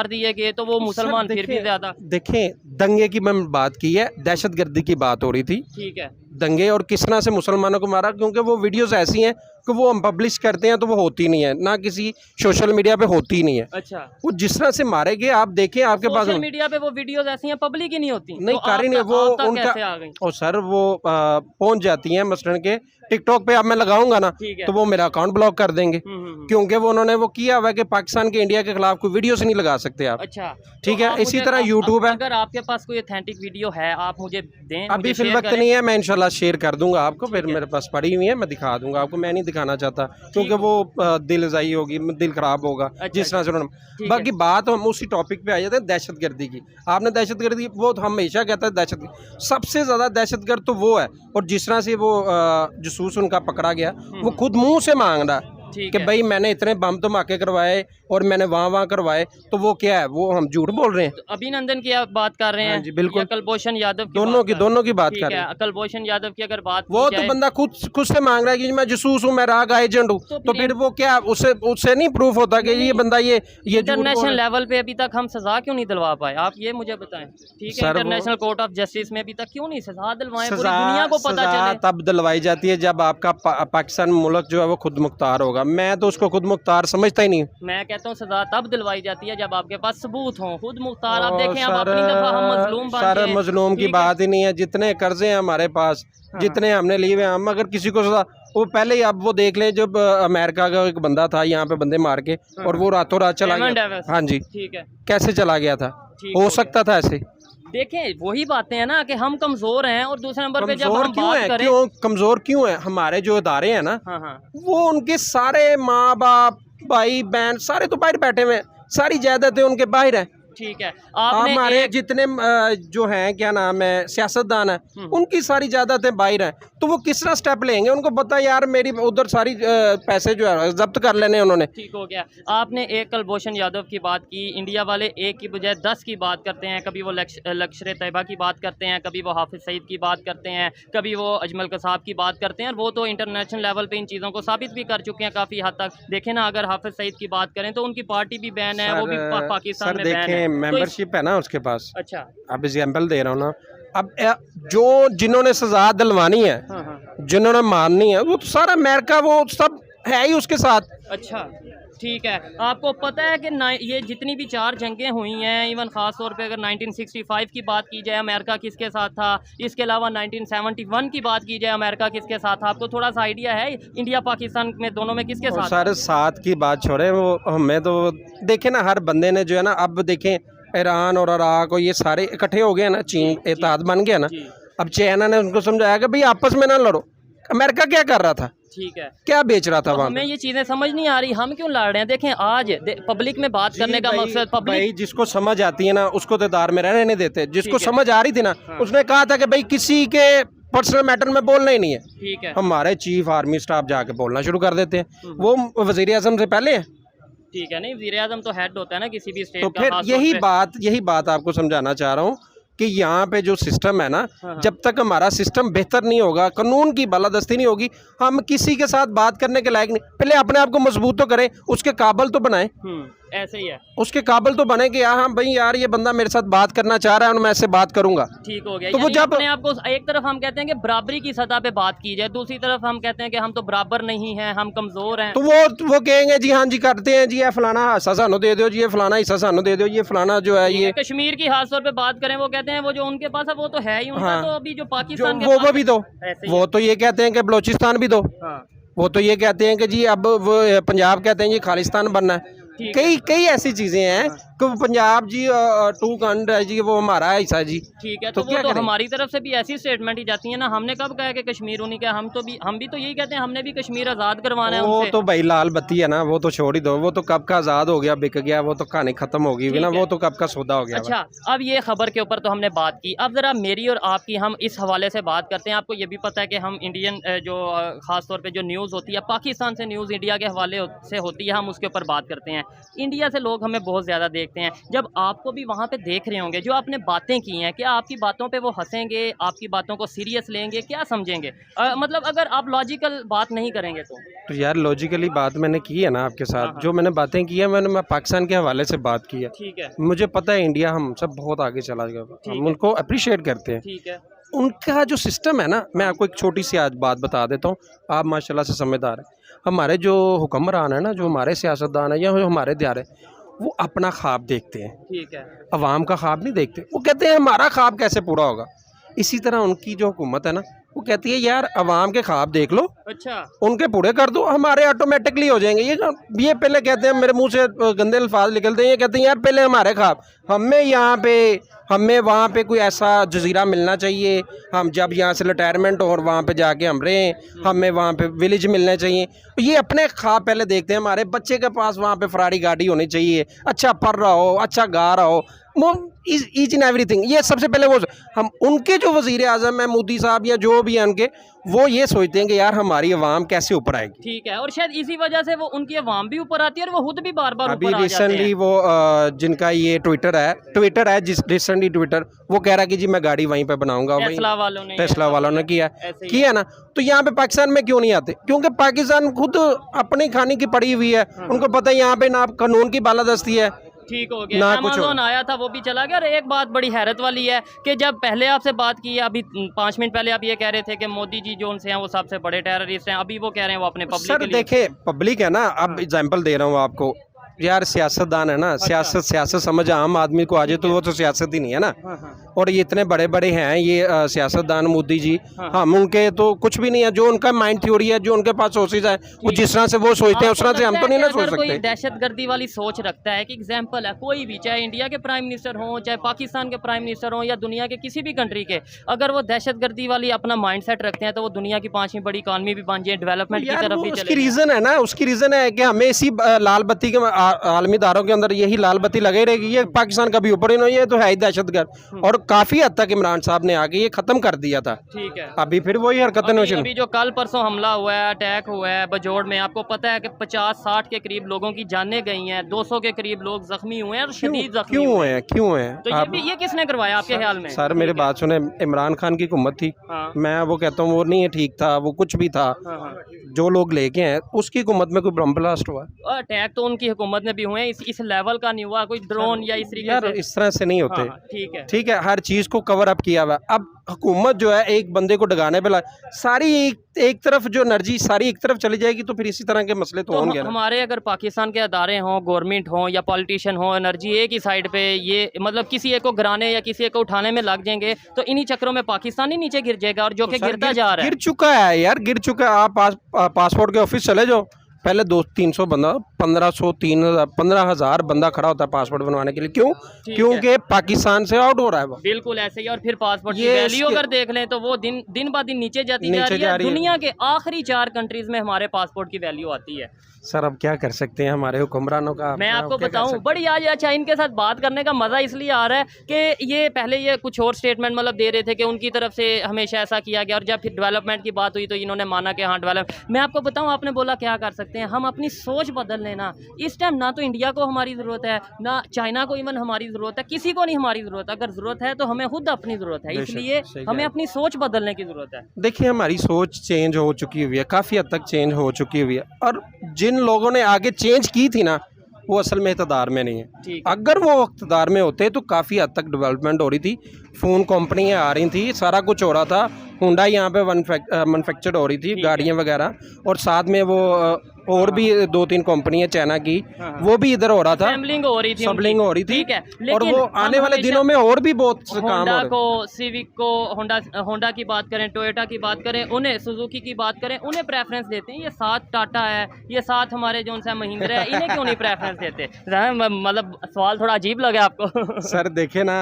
दिए गए, तो वो मुसलमान फिर भी ज्यादा? देखें, दंगे की मैं बात की है, दहशतगर्दी की बात हो रही थी। ठीक है। दंगे और किस तरह से मुसलमानों को मारा, क्योंकि वो वीडियोस ऐसी हैं कि वो हम पब्लिश करते हैं तो वो होती नहीं है, ना किसी सोशल मीडिया पे होती नहीं है। अच्छा। वो जिस तरह से मारे गए, आप देखें आपके पास सोशल मीडिया पे वो वीडियोस ऐसी हैं, पब्लिक ही नहीं होती। नहीं तो कर ही नहीं, वो उनका और सर वो पहुंच जाती हैं। मसलन के टिकटॉक पे अब मैं लगाऊंगा ना तो वो मेरा अकाउंट ब्लॉक कर देंगे, क्योंकि वो उन्होंने वो किया हुआ है कि पाकिस्तान के इंडिया के खिलाफ कोई वीडियो से नहीं लगा सकते आप। अच्छा, ठीक है। इसी तरह यूट्यूब है, अगर आपके पास कोई ऑथेंटिक वीडियो है आप मुझे दें। अभी फिल वक्त नहीं है, मैं इंशाल्लाह शेयर कर दूंगा आपको, फिर मेरे पास पड़ी हुई है, मैं दिखा दूंगा आपको। मैं नहीं दिखाना चाहता क्योंकि वो दिल ज़ाई होगी, दिल खराब होगा जिस तरह से उन्होंने। बाकी बात हम उसी टॉपिक पे आ जाते हैं, दहशतगर्दी की। आपने दहशतगर्दी, वो तो हमेशा कहता है दहशतगर्दी, सबसे ज़्यादा दहशतगर्द तो वो है। और जिस तरह से वो जसूस उनका पकड़ा गया, वो खुद मुंह से मांग रहा है कि भाई मैंने इतने बम धमाके करवाए और मैंने वहाँ करवाए, तो वो क्या है, वो हम झूठ बोल रहे हैं। तो अभिनंदन की आप बात कर रहे हैं? जी बिल्कुल। कुलभूषण यादव दोनों की बात कर रहे हैं। कुलभूषण यादव की अगर बात, वो तो बंदा खुद से मांग रहा है कि मैं जसूस हूँ, मैं राग एजेंट हूँ, तो फिर वो क्या, उससे नहीं प्रूफ होता कि ये बंदा ये इंटरनेशनल लेवल पे अभी तक हम सजा क्यों नहीं दिलवा पाए, आप ये मुझे बताएं। ठीक है, इंटरनेशनल कोर्ट ऑफ जस्टिस में अभी तक क्यों नहीं सजा दिलवाएं, पूरी दुनिया को पता चले। तब दिलवाई जाती है जब आपका पाकिस्तान मुल्क जो है वो खुद मुख्तार होगा। मैं तो उसको खुद मुख्तार समझता ही नहीं। मैं कहता हूँ सजा तब दिलवाई जाती है जब आपके पास सबूत हो। खुद मुख्तार आप देखें, आप अपनी दफा हम मजलूम बन गए। मजलूम की बात ही नहीं है, जितने कर्जे हैं हमारे पास, जितने हमने लिए हुए, हम अगर किसी को सजा, वो पहले ही अब वो देख ले, जब अमेरिका का एक बंदा था यहाँ पे बंदे मार के और वो रातों रात चला गया। हाँ जी, ठीक है, कैसे चला गया था, हो सकता था ऐसे? देखें, वही बातें हैं ना कि हम कमजोर हैं, और दूसरे नंबर पे जब हम बात करें, कमजोर क्यों है? हमारे जो इदारे हैं ना, वो उनके सारे माँ बाप, भाई बहन सारे तो बाहर बैठे हुए हैं, सारी जायदादें उनके बाहर हैं। ठीक है, आपने हमारे जितने जो हैं क्या नाम है सियासतदान है उनकी सारी जायदादें बाहर हैं, तो वो किस तरह स्टेप लेंगे? उनको पता है यार मेरी उधर सारी पैसे जो है जब्त कर लेने उन्होंने। ठीक हो गया। आपने एक कुलभूषण यादव की बात की, इंडिया वाले एक की बजाय 10 की बात करते हैं, कभी वो लश्कर तैयबा की बात करते हैं, कभी वो हाफिज़ सईद की बात करते हैं, कभी वो अजमल कसाब की बात करते हैं, और वो तो इंटरनेशनल लेवल पे इन चीज़ों को साबित भी कर चुके हैं काफ़ी हद तक। देखें ना, अगर हाफिज़ सईद की बात करें तो उनकी पार्टी भी बैन है, वो भी पाकिस्तान में बैन है। मेंबरशिप है ना उसके पास। अच्छा, अब एग्जाम्पल दे रहा हूँ ना, अब जो जिन्होंने सजा दिलवानी है, जिन्होंने माननी है, वो तो सारा अमेरिका वो सब है ही उसके साथ। अच्छा, ठीक है। आपको पता है कि ये जितनी भी 4 जंगें हुई हैं, इवन ख़ास तौर पे अगर 1965 की बात की जाए, अमेरिका किसके साथ था, इसके अलावा 1971 की बात की जाए, अमेरिका किसके साथ था? आपको थोड़ा सा आइडिया है इंडिया पाकिस्तान में दोनों में किसके साथ? सारे साथ की बात छोड़े, वो हमें तो देखें ना, हर बंदे ने जो है ना, अब देखें ईरान और इराक और ये सारे इकट्ठे हो गए ना, चीन इत्तेहाद बन गया ना। अब चाइना ने उनको समझाया कि भाई आपस में ना लड़ो। अमेरिका क्या कर रहा था? ठीक है, क्या बेच रहा था? तो हमें ये चीज़ें समझ नहीं आ रही, हम क्यों लड़ रहे हैं? देखें आज पब्लिक में बात करने का मकसद भाई जिसको समझ आती है ना उसको तो दार में रहने नहीं देते। जिसको समझ आ रही थी ना उसने कहा था कि भाई किसी के पर्सनल मैटर में बोलना ही नहीं है। ठीक है, हमारे चीफ आर्मी स्टाफ जाके बोलना शुरू कर देते हैं, वो वजीर आजम से पहले है। ठीक है, नहीं वज़ीर आज़म तो हेड होता है ना किसी भी स्टेट तो का। फिर यही बात आपको समझाना चाह रहा हूँ कि यहाँ पे जो सिस्टम है ना, जब तक हमारा सिस्टम बेहतर नहीं होगा, कानून की बालादस्ती नहीं होगी, हम किसी के साथ बात करने के लायक नहीं। पहले अपने आप को मजबूत तो करें, उसके काबिल तो बनाएं। ऐसे ही है, उसके काबिल तो बने कि हाँ भाई यार ये बंदा मेरे साथ बात करना चाह रहा है और मैं ऐसे बात करूंगा। ठीक हो गया। तो वो जब अपने आप को एक तरफ हम कहते हैं कि बराबरी की सतह पे बात की जाए, दूसरी तरफ हम कहते हैं कि हम तो बराबर नहीं हैं, हम कमजोर हैं। तो वो कहेंगे जी हाँ जी करते हैं जी, ये फलाना हिस्सा सानू दे दो जी, ये फलाना हिस्सा सानू दे दो, ये फलाना जो है ये कश्मीर की खास तौर पे बात करें, वो कहते हैं वो जो उनके पास है वो तो है ही उनका। हाँ, तो अभी जो पाकिस्तान वो भी दो, वो तो ये कहते हैं कि बलोचिस्तान भी दो। वो तो ये कहते हैं कि जी अब वो पंजाब कहते हैं जी खालिस्तान बनना है। कई ऐसी चीजें हैं कि पंजाब जी 2 खंड है जी, वो हमारा हिस्सा जी। ठीक है, तो वो तो हमारी तरफ से भी ऐसी स्टेटमेंट ही जाती है ना। हमने कब कहा कि कश्मीर उन्हीं का? हम भी तो यही कहते हैं, हमने भी कश्मीर आज़ाद करवाना है। वो तो भाई लाल बत्ती है ना, वो तो छोड़ ही दो, वो तो कब का आज़ाद हो गया, बिक गया, वो तो कहानी खत्म हो गई ना, वो तो कब का सौदा हो गया। अच्छा, अब ये खबर के ऊपर तो हमने बात की, अब जरा मेरी और आपकी हम इस हवाले से बात करते हैं। आपको ये भी पता है कि हम इंडियन जो खास तौर पे जो न्यूज़ होती है पाकिस्तान से, न्यूज़ इंडिया के हवाले से होती है, हम उसके ऊपर बात करते हैं। इंडिया से लोग हमें बहुत ज़्यादा देखते हैं, जब आपको भी वहाँ पे देख रहे होंगे, जो आपने बातें की हैं, क्या आपकी बातों पे वो हंसेंगे, आपकी बातों को सीरियस लेंगे, क्या समझेंगे? मतलब अगर आप लॉजिकल बात नहीं करेंगे तो यार लॉजिकली बात मैंने की है ना आपके साथ, जो मैंने बातें की है मैं पाकिस्तान के हवाले से बात की है। ठीक है, मुझे पता है इंडिया हम सब बहुत आगे चला गया, हम उनको अप्रिशिएट करते हैं। ठीक है, उनका जो सिस्टम है ना, मैं आपको एक छोटी सी आज बात बता देता हूँ, आप माशाल्लाह से समझदार हैं। हमारे जो हुक्मरान है ना, जो हमारे सियासतदान है या जो हमारे दियार है, वो अपना ख्वाब देखते हैं, ठीक है, अवाम का ख्वाब नहीं देखते। वो कहते हैं हमारा ख्वाब कैसे पूरा होगा। इसी तरह उनकी जो हुकूमत है ना, वो कहती है यार अवाम के ख्वाब देख लो, अच्छा उनके पूरे कर दो, हमारे ऑटोमेटिकली हो जाएंगे। ये पहले कहते हैं, मेरे मुंह से गंदे अल्फाज निकलते हैं, ये कहते हैं यार पहले हमारे ख्वाब, हमें वहाँ पे कोई ऐसा जजीरा मिलना चाहिए, हम जब यहाँ से रिटायरमेंट हो और वहाँ पे जाके हम रहें, हमें वहाँ पे विलेज मिलने चाहिए। ये अपने ख्वाब पहले देखते हैं, हमारे बच्चे के पास वहाँ पे फरारी गाड़ी होनी चाहिए, अच्छा पढ़ रहा हो, अच्छा गा रहा हो, ईच एंड एवरीथिंग। ये सबसे पहले वो हम उनके जो वजीर आज़म है मोदी साहब या जो भी हैं उनके, वो ये सोचते हैं कि यार हमारी आवाम कैसे ऊपर आएगी। ठीक है, और शायद इसी वजह से वो उनकी आवाम भी ऊपर आती है और वो खुद भी बार बार अभी ऊपर आ जाते हैं। रिसेंटली वो जिनका ये ट्विटर है जिस रिसेंटली ट्विटर वो कह रहा है कि जी मैं गाड़ी वहीं पे बनाऊंगा, टेस्ला वालों ने किया ना। तो यहाँ पे पाकिस्तान में क्यों नहीं आते? क्योंकि पाकिस्तान खुद अपनी खाने की पड़ी हुई है, उनको पता है यहाँ पे ना कानून की बालादस्ती है। ठीक हो गया, अमेज़न आया था वो भी चला गया। और एक बात बड़ी हैरत वाली है कि जब पहले आपसे बात की, अभी 5 मिनट पहले आप ये कह रहे थे कि मोदी जी जो उनसे हैं वो सबसे बड़े टेररिस्ट हैं, अभी वो कह रहे हैं वो अपने पब्लिक सर देखे पब्लिक है ना, अब एग्जांपल दे रहा हूँ आपको, यार सियासतदान है ना, सियासत समझ आम आदमी को आ जाए तो वो तो सियासत ही नहीं है ना। और ये इतने बड़े बड़े हैं ये सियासतदान मोदी जी, हम उनके तो कुछ भी नहीं है। जो उनका माइंड थ्योरी है, जो उनके पास सोर्सेज है, वो जिस तरह से वो सोचते हैं उस तरह से हम तो नहीं ना सोच सकते। कोई दहशतगर्दी वाली सोच रखता है कि एग्जाम्पल है कोई भी, चाहे इंडिया के प्राइम मिनिस्टर हों, चाहे पाकिस्तान के प्राइम मिनिस्टर हों, या दुनिया के किसी भी कंट्री के, अगर वो दहशतगर्दी वाली अपना माइंड सेट रखते हैं तो वो दुनिया की 5वीं बड़ी इकॉनमी भी बन जाए, डेवलपमेंट की तरफ भी चले। उसकी रीज़न है ना, उसकी रीज़न है कि हमें इसी लाल बत्ती के आलमी दारों के अंदर यही लाल बत्ती लगे रहेगी, ये पाकिस्तान कभी ऊपर ही नहीं, ये तो है ही दहशतगर्द। और काफ़ी हद तक इमरान साहब ने आके ये ख़त्म कर दिया था। ठीक है, अभी फिर वही हरकतें अभी जो कल परसों हमला हुआ है, अटैक हुआ है बजोड़ में, आपको पता है कि 50-60 के करीब लोगों की जानें गई हैं, 200 के करीब लोग जख्मी हुए हैं और शदीद जख्मी क्यों हुए हैं, क्यों हुए हैं? तो ये किसने करवाया आपके ख्याल में? सर मेरे बात सुने, इमरान खान की हुकूमत थी। हाँ। मैं वो कहता हूँ वो नहीं है ठीक था, वो कुछ भी था। हाँ। जो लोग लेके हैं उसकी हुकूमत में कोई बम ब्लास्ट हुआ? अटैक तो उनकी हुकूमत में भी हुए हैं, इस लेवल का नहीं हुआ, कोई ड्रोन या इस तरीके यार से। इस तरह से नहीं होते। हाँ, ठीक है, ठीक है, हर चीज़ को कवर अप किया हुआ। अब हुकूमत जो है एक बंदे को डगाने पे सारी एक तरफ जो एनर्जी सारी एक तरफ चली जाएगी तो फिर इसी तरह के मसले तो होंगे ना। हमारे अगर पाकिस्तान के अदारे हों, गवर्नमेंट हो या पॉलिटिशियन हो, एनर्जी एक ही साइड पे, ये मतलब किसी एक को गिराने या किसी एक को उठाने में लग जाएंगे तो इन्हीं चक्रों में पाकिस्तान ही नीचे गिर जाएगा, और जो कि गिरता जा रहा है। गिर चुका है यार, गिर चुका है। आप पासपोर्ट के ऑफिस चले जाओ, पहले 200-300 बंदा, 1500 15,000 बंदा खड़ा होता है पासपोर्ट बनवाने के लिए। क्यों? क्योंकि पाकिस्तान से आउट हो रहा है वो। बिल्कुल ऐसे ही। और फिर पासपोर्ट की वैल्यू अगर देख लें तो वो दिन ब दिन नीचे जाती जा रही है। दुनिया के आखिरी 4 कंट्रीज में हमारे पासपोर्ट की वैल्यू आती है। सर अब क्या कर सकते हैं हमारे हुक्मरानों का। मैं आपको बताऊं, बड़ी आज अच्छा इनके साथ बात करने का मज़ा इसलिए आ रहा है कि ये पहले ये कुछ और स्टेटमेंट मतलब दे रहे थे कि उनकी तरफ से हमेशा ऐसा किया गया, और जब फिर डेवलपमेंट की बात हुई तो इन्होंने माना कि हाँ डेवलप। मैं आपको बताऊं, आपने बोला क्या कर सकते हैं, हम अपनी सोच बदल लेना। इस टाइम ना तो इंडिया को हमारी ज़रूरत है, ना चाइना को इवन हमारी ज़रूरत है, किसी को नहीं हमारी ज़रूरत। अगर ज़रूरत है तो हमें खुद अपनी ज़रूरत है, इसलिए हमें अपनी सोच बदलने की ज़रूरत है। देखिए हमारी सोच चेंज हो चुकी हुई है, काफ़ी हद तक चेंज हो चुकी हुई है, और जिन लोगों ने आगे चेंज की थी ना वो असल में इक़्तिदार में नहीं है। अगर वो इक़्तिदार में होते तो काफ़ी हद तक डेवलपमेंट हो रही थी, फ़ोन कंपनियाँ आ रही थी, सारा कुछ हो रहा था। होंडा यहाँ पे मैन्युफैक्चर्ड हो रही थी गाड़ियाँ वगैरह, और साथ में वो और भी 2-3 कंपनियाँ चाइना की, वो भी इधर हो रहा था, सैम्पलिंग हो रही थी, सबलिंग हो रही थी। ठीक है, और वो आने वाले दिनों में और भी बहुत काम हो होंडा रहे हैं। को, सिविक को, होंडा की बात करें, टोयोटा की बात करें, उन्हें सुजुकी की बात करें, उन्हें प्रेफरेंस देते हैं। ये साथ टाटा है, ये साथ हमारे जो सा महिंद्रा है, इन्हें क्यों नहीं प्रेफरेंस देते? मतलब सवाल थोड़ा अजीब लगे आपको? सर देखे ना,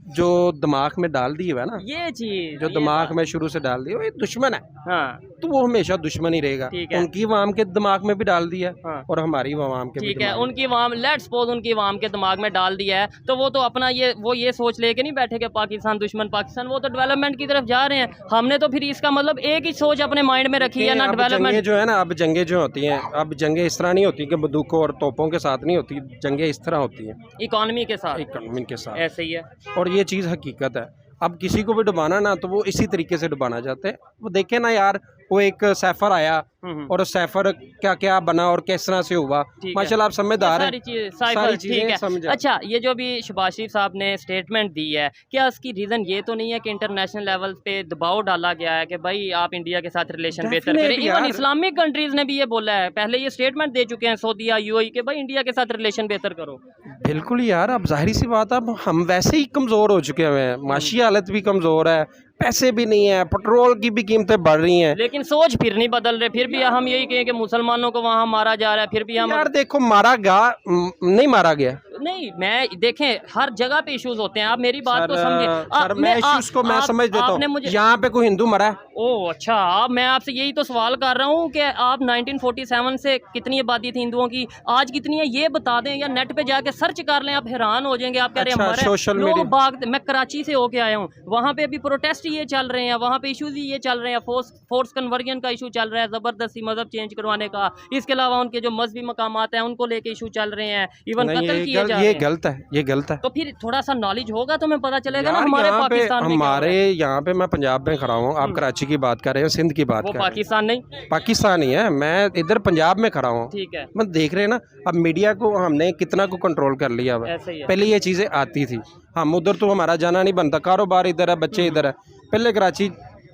जो दिमाग में डाल दी है ना, ये चीज जो दिमाग में शुरू से डाल दी, वो एक दुश्मन है। हाँ, तो वो हमेशा दुश्मन ही रहेगा। उनकी वाम के दिमाग में भी डाल दिया है, हाँ। और हमारी वाम के ठीक है, उनकी वाम, लेट्स सपोज उनकी वाम के दिमाग में डाल दिया है, तो वो तो अपना ये सोच लेके नहीं बैठे कि पाकिस्तान दुश्मन पाकिस्तान, वो तो डेवलपमेंट की तरफ जा रहे हैं। हमने तो फिर इसका मतलब एक ही सोच अपने माइंड में रखी है ना, डेवलपमेंट जो है ना। अब जंगें जो होती हैं, अब जंगें इस तरह नहीं होती कि बंदूकों और तोपों के साथ नहीं होती, जंगें इस तरह होती हैं, इकोनॉमी के साथ, इकोनॉमी के साथ। ऐसे ही है, और ये चीज़ हकीकत है। अब किसी को भी डुबाना ना तो वो इसी तरीके से डुबाना चाहते हैं। वो देखे ना यार, वो एक सैफर आया और सैफर क्या क्या बना और किस तरह से हुआ। माशाल्लाह आप समझदार हैं, सारी चीजें समझ। अच्छा, ये जो भी शहबाज शरीफ साहब ने स्टेटमेंट दी है, क्या उसकी रीज़न ये तो नहीं है कि इंटरनेशनल लेवल पे दबाव डाला गया है कि भाई आप इंडिया के साथ रिलेशन बेहतर करें? इवन इस्लामिक कंट्रीज ने भी ये बोला है, पहले ये स्टेटमेंट दे चुके हैं सऊदीया, यूएई के भाई इंडिया के साथ रिलेशन बेहतर करो। बिल्कुल यार, अब जाहिर सी बात, अब हम वैसे ही कमज़ोर हो चुके हैं, माशी हालत भी कमज़ोर है, पैसे भी नहीं है, पेट्रोल की भी कीमतें बढ़ रही हैं, लेकिन सोच फिर नहीं बदल रहे। फिर भी हम यही कहें कि मुसलमानों को वहाँ मारा जा रहा है, फिर भी हम यार देखो नहीं मारा गया नहीं। मैं देखें हर जगह पे इश्यूज होते हैं, आप मेरी बात को समझे। सर मैं इश्यूज को मैं समझ देता हूँ। यहाँ पे कोई हिंदू मरा है? ओह अच्छा, मैं आपसे यही तो सवाल कर रहा हूँ कि आप 1947 से कितनी आबादी थी हिंदुओं की, आज कितनी है ये बता दें, या नेट पे जाके सर्च कर लें, आप हैरान हो जाएंगे। आप कह रहे हैं हमारे सोशल मीडिया भागते। मैं कराची से होके आया हूँ, वहाँ पे अभी प्रोटेस्ट ये चल रहे हैं, वहाँ पे इश्यूज ही ये चल रहे हैं, फोर्स कन्वर्जन का इशू चल रहा है, जबरदस्ती मजहब चेंज करवाने का। इसके अलावा उनके जो मजहबी मकामात हैं उनको लेके इशू चल रहे हैं, इवन कत्ल किए जा रहे हैं। ये गलत है, ये गलत है। तो फिर थोड़ा सा नॉलेज होगा तो हमें पता चलेगा ना हमारे पाकिस्तान में। हमारे यहाँ पे मैं पंजाब में खड़ा हूँ, आप कराची की बात कर रहे हैं, सिंध की बात कर रहे हैं। पाकिस्तान नहीं, पाकिस्तान ही है, मैं इधर पंजाब में खड़ा हूँ। ठीक है, मैं देख रहे हैं ना, अब मीडिया को हमने कितना को कंट्रोल कर लिया हुआ। पहले ये चीज़ें आती थी, हम उधर तो हमारा जाना नहीं बनता, कारोबार इधर है, बच्चे इधर है। पहले कराची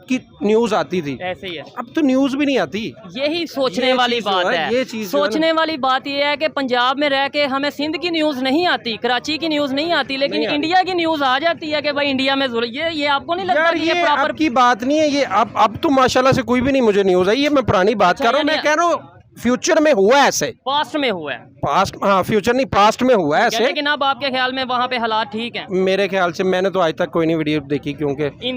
की न्यूज़ आती थी, ऐसे ही है। अब तो न्यूज़ भी नहीं आती। यही सोचने वाली बात है, ये चीज़ सोचने वाली बात ये है कि पंजाब में रह के हमें सिंध की न्यूज़ नहीं आती, कराची की न्यूज़ नहीं आती, लेकिन इंडिया की न्यूज़ आ जाती है कि भाई इंडिया में ये आपको नहीं लगता कि ये प्रॉपर की बात नहीं है। ये अब तो माशाल्लाह से कोई भी नहीं मुझे न्यूज़ आई है। मैं पुरानी बात कर रहा हूँ, मैं कह रहा हूँ फ्यूचर में हुआ ऐसे, पास्ट में हुआ है, पास्ट, हाँ फ्यूचर नहीं पास्ट में हुआ ऐसे। लेकिन अब आपके ख्याल में वहाँ पे हालात ठीक हैं? मेरे ख्याल से मैंने तो आज तक कोई नहीं वीडियो देखी, क्योंकि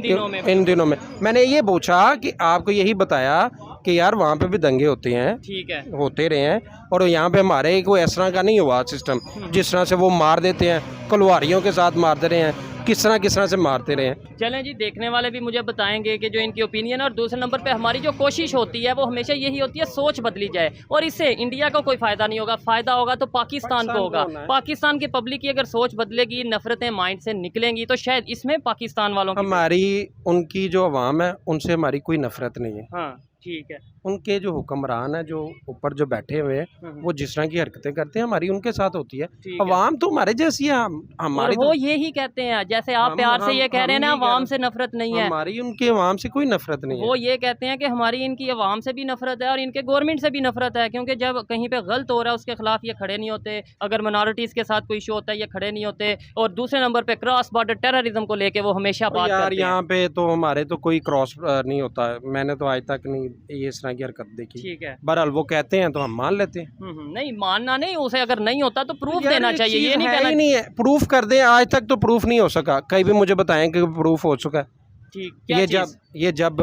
इन दिनों में मैंने ये पूछा कि आपको यही बताया कि यार वहाँ पे भी दंगे होते हैं, ठीक है। होते रहे हैं, और यहाँ पे हमारे कोई इस तरह का नहीं हुआ सिस्टम जिस तरह से वो मार देते हैं, कलवारियों के साथ मारते रहे हैं, किस तरह से मारते रहे हैं। चलें जी, देखने वाले भी मुझे बताएंगे कि जो इनकी ओपिनियन है, और दूसरे नंबर पे हमारी जो कोशिश होती है वो हमेशा यही होती है सोच बदली जाए, और इससे इंडिया को कोई फ़ायदा नहीं होगा, फ़ायदा होगा तो पाकिस्तान को होगा। पाकिस्तान की पब्लिक की अगर सोच बदलेगी, नफरतें माइंड से निकलेंगी, तो शायद इसमें पाकिस्तान वालों की हमारी उनकी जो अवाम है उनसे हमारी कोई नफरत नहीं है। हाँ ठीक है। उनके जो हुक्मरान है, जो ऊपर जो बैठे हुए हैं, वो जिस तरह की हरकतें करते हैं हमारी उनके साथ होती है। ठीक है। अवाम तो हमारे जैसी है, हमारी और वो तो यही कहते हैं, जैसे आप प्यार से ये कह रहे हैं ना, अवाम से नफरत नहीं है, हमारी उनकी अवाम से कोई नफरत नहीं है। वो ये कहते हैं कि हमारी इनकी अवाम से भी नफरत है और इनके गवर्नमेंट से भी नफरत है, क्योंकि जब कहीं पे गलत हो रहा है उसके खिलाफ ये खड़े नहीं होते, अगर मिनॉरिटीज़ के साथ कोई इशू होता है ये खड़े नहीं होते, और दूसरे नंबर पे क्रॉस बॉर्डर टेररिज्म को लेके वो हमेशा बात यार करते हैं। यहाँ पे तो हमारे तो कोई क्रॉस नहीं होता है, मैंने तो आज तक नहीं ये इस तरह की हरकत देखी। ठीक है। बहरहाल वो कहते हैं तो हम मान लेते हैं। नहीं मानना नहीं, उसे अगर नहीं होता तो प्रूफ यार देना एक चाहिए, चीज़ ये नहीं है कहना। ही नहीं है, प्रूफ कर दें, आज तक तो प्रूफ नहीं हो सका, कहीं भी मुझे बताएं कि प्रूफ हो चुका है। ठीक, क्या ये चीज़? जब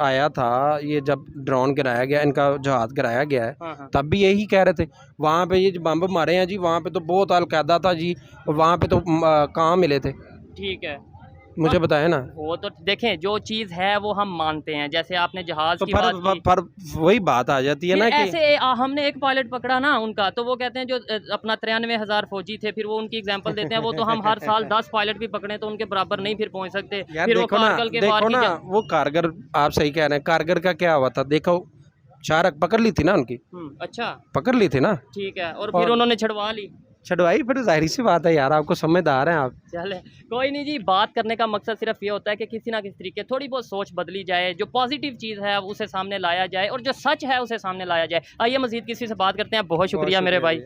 आया था, ये जब ड्रोन गिराया गया, इनका जहाज गिराया गया है, हाँ, हाँ। तब भी यही कह रहे थे वहाँ पे ये जो बम मारे हैं जी, वहाँ पे तो बहुत अलकायदा था जी, वहाँ पे तो कहाँ मिले थे, ठीक है। मुझे बताएं ना। वो तो देखें, जो चीज़ है वो हम मानते हैं, जैसे आपने जहाज तो की बात की। पर वही बात आ जाती है ना फिर कि ऐसे हमने एक पायलट पकड़ा ना उनका, तो वो कहते हैं जो अपना 93,000 फौजी थे, फिर वो उनकी एग्जांपल देते हैं, वो तो हम हर साल 10 पायलट भी पकड़े तो उनके बराबर नहीं फिर पहुंच सकते। यार फिर वो देखो ना, कारगिल के वार की वो कारगिल, आप सही कह रहे हैं, कारगिल का क्या हुआ था, देखो शाहरख पकड़ ली थी ना उनकी, अच्छा पकड़ ली थी ना, ठीक है, और फिर उन्होंने छड़वा ली। छड़वाई, फिर जाहिर सी बात है यार, आपको समझदार हैं आप। चले कोई नहीं जी, बात करने का मकसद सिर्फ ये होता है कि किसी ना किसी तरीके थोड़ी बहुत सोच बदली जाए, जो पॉजिटिव चीज़ है उसे सामने लाया जाए, और जो सच है उसे सामने लाया जाए। आइए मजीद किसी से बात करते हैं। बहुत शुक्रिया मेरे भाई।